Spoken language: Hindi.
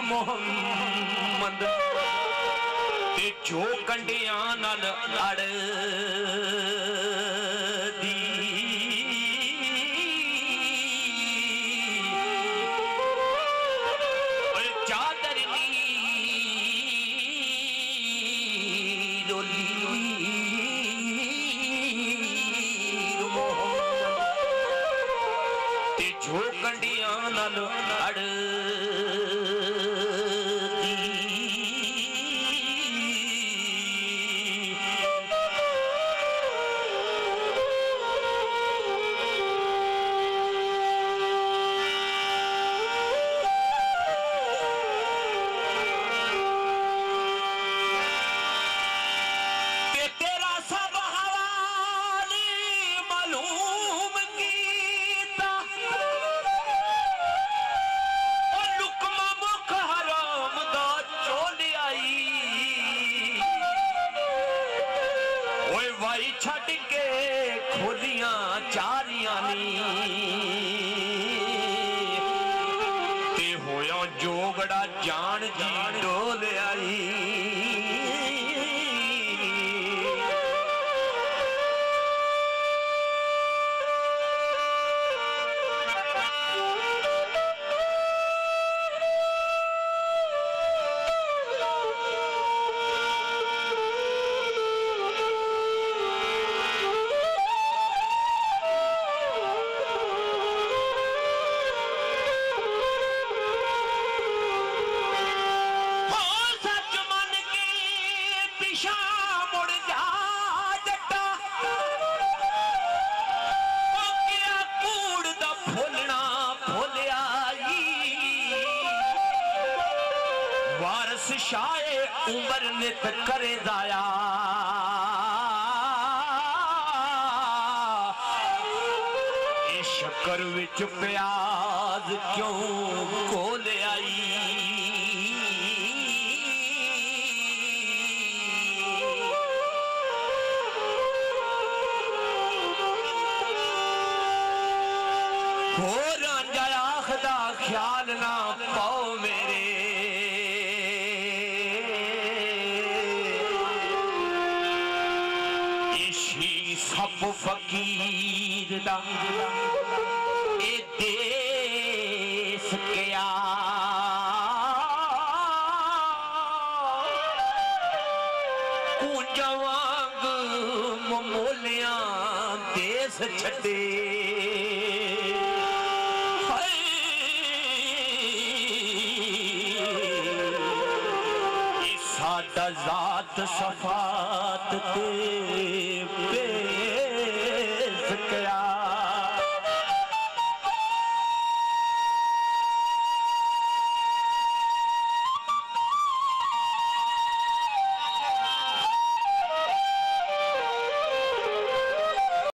मोहम्मद ते जो कंडियां नाल अड़ दी चादर जो कंडियां नाल अड़ छड़ के खोलियां चारियां नी ते होया जोगड़ा जान जी डोल आई शाये उमर नित करे दाया शक्कर विच प्याज क्यों घोल आई हो रांझा आखदा ख्याल ना पाओ मेरे सब फकीर दा ए देस क्या कुंजा वांग ममोलियां देस छड़े सादा जात सफात ते